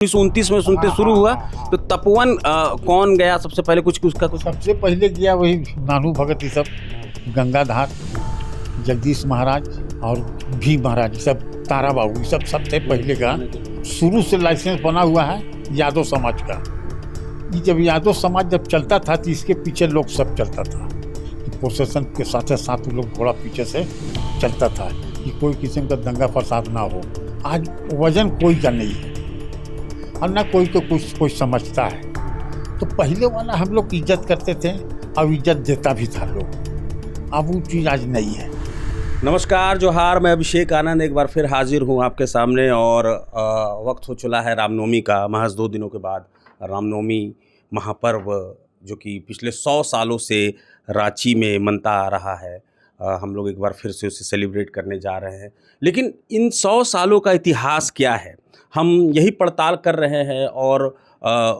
1929 में सुनते शुरू हुआ। तो तपोवन कौन गया सबसे पहले, कुछ उसका कुछ? सबसे पहले गया वही नानू भगत, ये सब गंगाधार, जगदीश महाराज और भी महाराज, ये सब तारा बाबू, ये सब सबसे पहले का शुरू से लाइसेंस बना हुआ है यादव समाज का। ये जब यादव समाज जब चलता था तो इसके पीछे लोग सब चलता था, प्रोसेशन के साथ साथ लोग थोड़ा पीछे से चलता था कि कोई किस्म का दंगा फसाद ना हो। आज वजन कोई का नहीं है और ना कोई को कुछ कोई समझता है। तो पहले वाला हम लोग इज्जत करते थे और इज्जत देता भी था लोग, अब वो चीज़ आज नहीं है। नमस्कार, जोहार, मैं अभिषेक आनंद एक बार फिर हाजिर हूँ आपके सामने। और वक्त हो चला है रामनवमी का। महज 2 दिनों के बाद रामनवमी महापर्व जो कि पिछले 100 सालों से रांची में मनता आ रहा है, हम लोग एक बार फिर से उसे सेलिब्रेट करने जा रहे हैं। लेकिन इन 100 सालों का इतिहास क्या है, हम यही पड़ताल कर रहे हैं और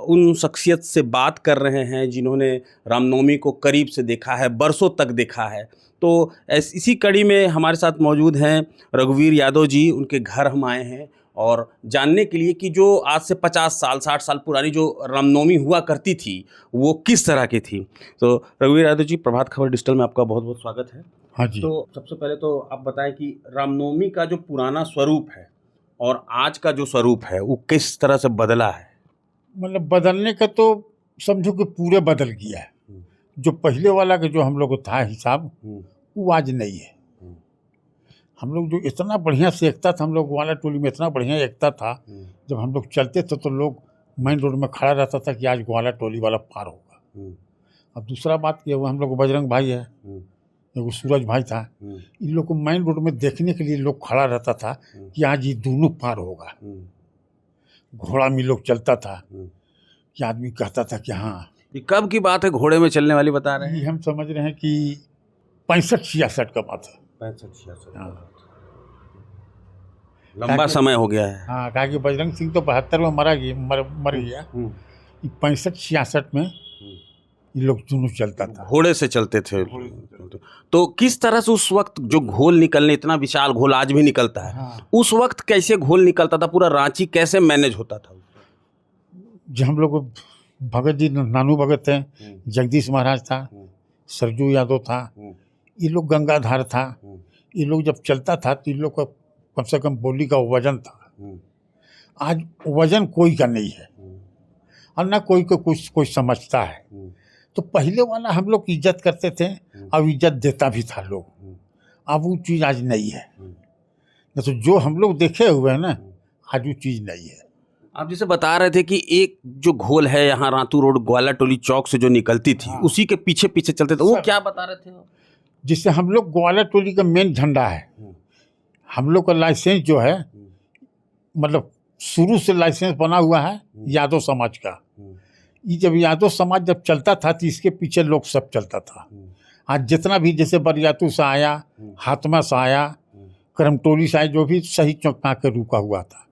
उन शख्सियत से बात कर रहे हैं जिन्होंने रामनवमी को करीब से देखा है, बरसों तक देखा है। तो इसी कड़ी में हमारे साथ मौजूद हैं रघुवीर यादव जी। उनके घर हम आए हैं और जानने के लिए कि जो आज से 50 साल 60 साल पुरानी जो रामनवमी हुआ करती थी वो किस तरह की थी। तो रघुवीर यादव जी, प्रभात खबर डिजिटल में आपका बहुत बहुत स्वागत है। हाँ जी। तो सबसे पहले तो आप बताएं कि रामनवमी का जो पुराना स्वरूप है और आज का जो स्वरूप है वो किस तरह से बदला है? मतलब बदलने का तो समझो कि पूरे बदल गया है। जो पहले वाला का जो हम लोग को था हिसाब, वो आज नहीं है। हम लोग जो इतना बढ़िया से एकता था, हम लोग ग्वाला टोली में इतना बढ़िया एकता था, जब हम लोग चलते थे तो लोग मेन रोड में खड़ा रहता था कि आज ग्वाला टोली वाला पार होगा। अब दूसरा बात ये, वो हम लोग बजरंग भाई है, एगो सूरज भाई था, इन लोग को मेन रोड में देखने के लिए लोग खड़ा रहता था कि आज ये दोनों पार होगा। घोड़ा में लोग चलता था कि आदमी कहता था कि हाँ। ये कब की बात है घोड़े में चलने वाली बता रहे हैं? ये हम समझ रहे हैं कि 65-66 का बात है। 65-66 हाँ। लंबा समय हो गया है। हाँ, कहा कि बजरंग सिंह तो 72 में मर गया। 65-66 में ये लोग दोनों चलता था, घोड़े से चलते थे। तो किस तरह से उस वक्त जो घोल निकलने, इतना विशाल घोल आज भी निकलता है, हाँ। उस वक्त कैसे घोल निकलता था, पूरा रांची कैसे मैनेज होता था? जो हम लोग भगत जी, नानू भगत थे, जगदीश महाराज था, सरजू यादव था, ये लोग गंगाधार था, ये लोग जब चलता था तो इन लोग का कम से कम बोली का वजन था। आज वजन कोई का नहीं है और ना कोई को कुछ कोई समझता है। तो पहले वाला हम लोग इज्जत करते थे और इज्जत देता भी था लोग, अब वो चीज़ आज नहीं है। तो जो हम लोग देखे हुए हैं ना, आज वो चीज़ नहीं है। आप जैसे बता रहे थे कि एक जो घोल है यहाँ रातू रोड ग्वाला टोली चौक से जो निकलती थी, हाँ। उसी के पीछे पीछे चलते थे, वो क्या बता रहे थे? जिससे हम लोग ग्वाला टोली का मेन झंडा है। हम लोग का लाइसेंस जो है, मतलब शुरू से लाइसेंस बना हुआ है यादव समाज का। ये जब यादव समाज जब चलता था तो इसके पीछे लोग सब चलता था। आज जितना भी, जैसे बरियातू से आया, हातमा से आया, करमटोली से आया, जो भी सही चौक में आकर रुका हुआ था।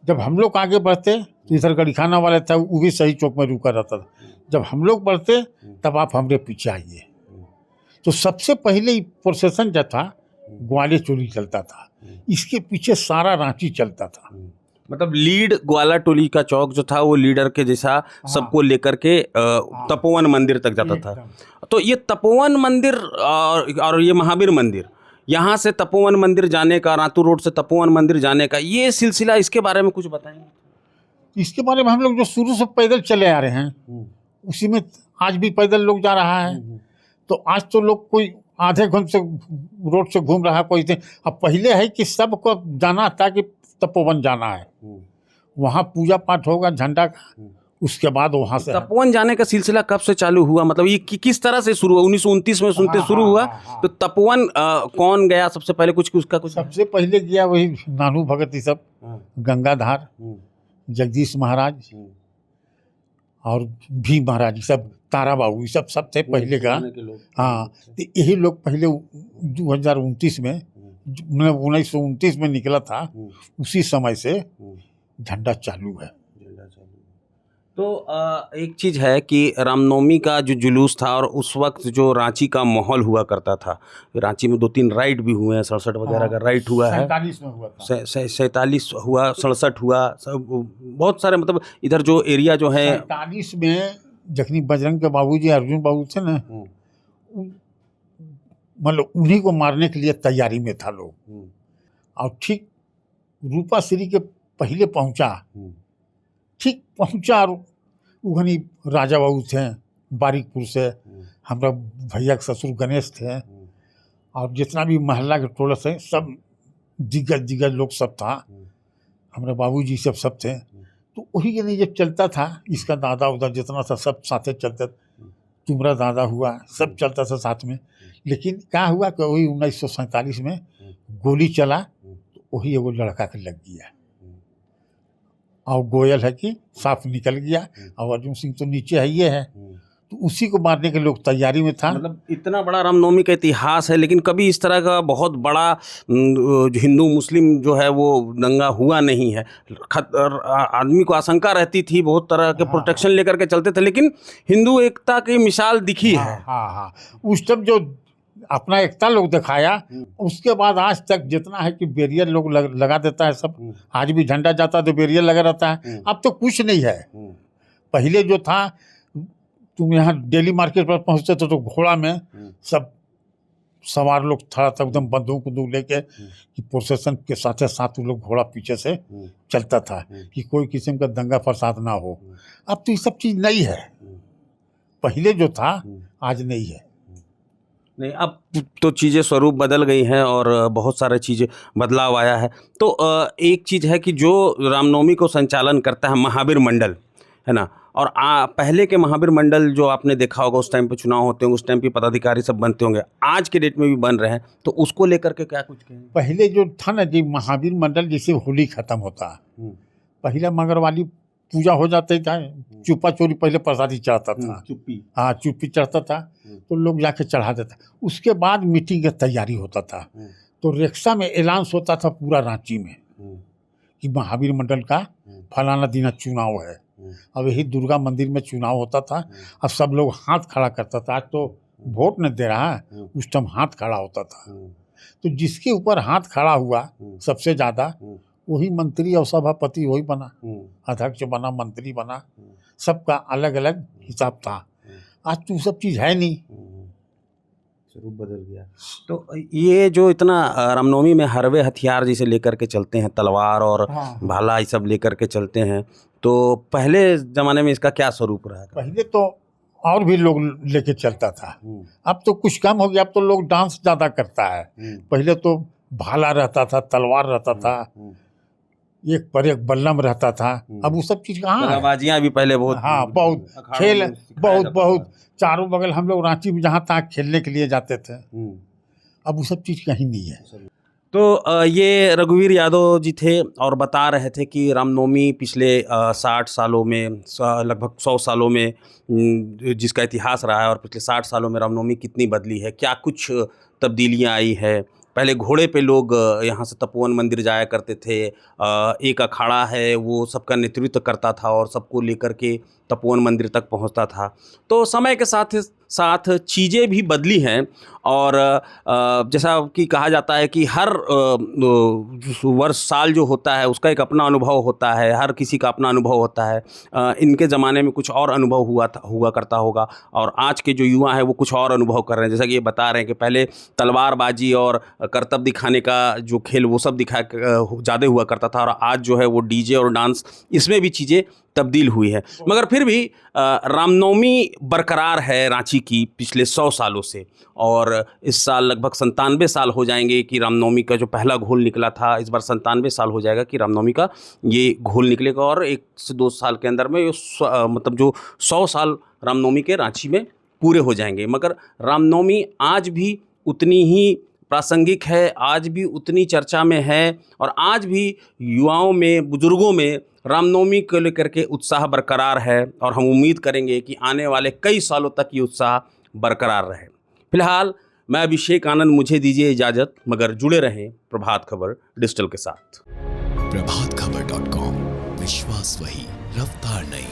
जब हम लोग आगे बढ़ते तो इधर गड़ीखाना वाला था, वो भी सही चौक में रुका रहता था। जब हम लोग बढ़ते तब आप हमारे पीछे आइए। तो सबसे पहले प्रोसेशन जो था ग्वाले चोली चलता था, इसके पीछे सारा रांची चलता था। मतलब लीड ग्वाला टोली का चौक जो था वो लीडर के जैसा सबको लेकर के तपोवन मंदिर तक जाता था। तो ये तपोवन मंदिर और ये महावीर मंदिर, यहाँ से तपोवन मंदिर जाने का, रातू रोड से तपोवन मंदिर जाने का ये सिलसिला, इसके बारे में कुछ बताएंगे? इसके बारे में हम लोग जो शुरू से पैदल चले आ रहे हैं, उसी में आज भी पैदल लोग जा रहा है। तो आज तो लोग कोई आधे घंटे से रोड से घूम रहा है कोई से। अब पहले है कि सबको जाना था कि तपोवन जाना है, वहाँ पूजा पाठ होगा झंडा का, उसके बाद वहाँ से तपोवन जाने का सिलसिला कब से चालू हुआ, मतलब ये किस तरह से शुरू हुआ? 1929 में सुनते शुरू हुआ। तो तपोवन कौन गया सबसे पहले, कुछ उसका कुछ? सबसे पहले गया वही नानू भगत, ये सब गंगाधार, जगदीश महाराज और भी महाराज, ये सब तारा बाबू, ये सब सबसे पहले का। हाँ, तो यही लोग पहले 2029 में, 1929 में निकला था, उसी समय से झंडा चालू है। तो एक चीज़ है कि रामनवमी का जो जुलूस था और उस वक्त जो रांची का माहौल हुआ करता था, रांची में 2-3 राइड भी हुए हैं, 67 वगैरह का राइड हुआ है, 47 में हुआ था, 47 हुआ, 67 हुआ, सब बहुत सारे, मतलब इधर जो एरिया जो है 47 में जखनी बजरंग के बाबूजी अर्जुन बाबू थे ना, मतलब उन्हीं को मारने के लिए तैयारी में था लोग। और ठीक रूपाश्री के पहले पहुंचा, ठीक पहुंचा, और उघनी राजा बाबू थे बारिकपुर से, हमारा भैया के ससुर गणेश थे, और जितना भी मोहल्ला के टोला थे सब दिग्गज लोग सब था, हमारे बाबूजी सब थे। तो वही के नहीं जब चलता था, इसका दादा उदा जितना था सब साथे चलते, तुम्हारा दादा हुआ, सब चलता था साथ में। लेकिन क्या हुआ कि वही 1947 में गोली चला, तो वही एगो लड़का के लग गया, और गोयल है कि साफ निकल गया, और अर्जुन सिंह तो नीचे है, ये है, तो उसी को मारने के लोग तैयारी में था। मतलब इतना बड़ा रामनवमी का इतिहास है, लेकिन कभी इस तरह का बहुत बड़ा हिंदू मुस्लिम जो है वो दंगा हुआ नहीं है। आदमी को आशंका रहती थी, बहुत तरह के प्रोटेक्शन लेकर के चलते थे, लेकिन हिंदू एकता की मिसाल दिखी है। हाँ, उस टाइम जो अपना एकता लोग दिखाया, उसके बाद आज तक जितना है कि बैरियर लोग लगा देता है सब, आज भी झंडा जाता है तो बैरियर लगा रहता है। अब तो कुछ नहीं है। पहले जो था, तुम यहाँ डेली मार्केट पर पहुँचते थे तो घोड़ा में सब सवार लोग खड़ा था, एकदम बंदूक लेके, कि प्रोसेशन के साथ साथ वो लोग घोड़ा पीछे से चलता था कि कोई किस्म का दंगा फसाद ना हो। अब तो ये सब चीज़ नहीं है, पहले जो था आज नहीं है। नहीं, अब तो चीज़ें स्वरूप बदल गई हैं और बहुत सारे चीज़ें बदलाव आया है। तो एक चीज़ है कि जो रामनवमी को संचालन करता है महावीर मंडल, है ना, और पहले के महावीर मंडल जो आपने देखा होगा, उस टाइम पे चुनाव होते होंगे, उस टाइम पे पदाधिकारी सब बनते होंगे, आज के डेट में भी बन रहे हैं, तो उसको लेकर के क्या कुछ कहें? पहले जो था ना जी, महावीर मंडल जैसे होली खत्म होता, पहले मगरवाली पूजा हो जाती था, चुपा चोरी पहले प्रसादी चढ़ता था, चुप्पी चढ़ता था, तो लोग जाके चढ़ा देता। उसके बाद मीटिंग की तैयारी होता था, तो रिक्शा में ऐलान होता था पूरा रांची में कि महावीर मंडल का फलाना दिन चुनाव है। अब यही दुर्गा मंदिर में चुनाव होता था, अब सब लोग हाथ खड़ा करता था। आज तो वोट नहीं दे रहा है, उस टाइम हाथ खड़ा होता था। तो जिसके ऊपर हाथ खड़ा हुआ सबसे ज़्यादा, वही मंत्री और सभापति वही बना, अध्यक्ष बना, मंत्री बना, सबका अलग अलग हिसाब था। आज तो सब चीज़ है नहीं, स्वरूप बदल गया। तो ये जो इतना रामनवमी में हरवे हथियार जिसे लेकर के चलते हैं, तलवार और भाला, ये सब लेकर के चलते हैं, तो पहले ज़माने में इसका क्या स्वरूप रहा? पहले तो और भी लोग लेके चलता था, अब तो कुछ कम हो गया, अब तो लोग डांस ज़्यादा करता है। पहले तो भाला रहता था, तलवार रहता था, एक पर एक बल्लम रहता था, अब वो सब चीज़ कहाँ है? बाजियाँ भी पहले बहुत, बहुत खेल, बहुत चारों बगल हम लोग रांची में जहाँ तक खेलने के लिए जाते थे, अब वो सब चीज़ कहीं नहीं है। तो ये रघुवीर यादव जी थे और बता रहे थे कि रामनवमी पिछले 60 सालों में, लगभग 100 सालों में जिसका इतिहास रहा है, और पिछले 60 सालों में रामनवमी कितनी बदली है, क्या कुछ तब्दीलियां आई है। पहले घोड़े पे लोग यहाँ से तपोवन मंदिर जाया करते थे, एक अखाड़ा है वो सबका नेतृत्व करता था और सबको लेकर के तपोवन मंदिर तक पहुँचता था। तो समय के साथ साथ चीज़ें भी बदली हैं, और जैसा कि कहा जाता है कि हर वर्ष साल जो होता है उसका एक अपना अनुभव होता है, हर किसी का अपना अनुभव होता है। इनके ज़माने में कुछ और अनुभव हुआ करता होगा, और आज के जो युवा हैं वो कुछ और अनुभव कर रहे हैं। जैसा कि ये बता रहे हैं कि पहले तलवारबाजी और करतब दिखाने का जो खेल वो सब ज़्यादा हुआ करता था, और आज जो है वो डीजे और डांस, इसमें भी चीज़ें तब्दील हुई है। मगर फिर भी रामनवमी बरकरार है रांची की पिछले 100 सालों से, और इस साल लगभग 97 साल हो जाएंगे कि रामनवमी का जो पहला घोल निकला था, इस बार 97 साल हो जाएगा कि रामनवमी का ये घोल निकलेगा, और 1 से 2 साल के अंदर में मतलब जो 100 साल रामनवमी के रांची में पूरे हो जाएंगे। मगर रामनवमी आज भी उतनी ही प्रासंगिक है, आज भी उतनी चर्चा में है, और आज भी युवाओं में, बुजुर्गों में रामनवमी को लेकर के उत्साह बरकरार है, और हम उम्मीद करेंगे कि आने वाले कई सालों तक ये उत्साह बरकरार रहे। फिलहाल मैं अभिषेक आनंद, मुझे दीजिए इजाज़त, मगर जुड़े रहें प्रभात खबर डिजिटल के साथ। प्रभातखबर.com, विश्वास वही, रफ्तार नहीं।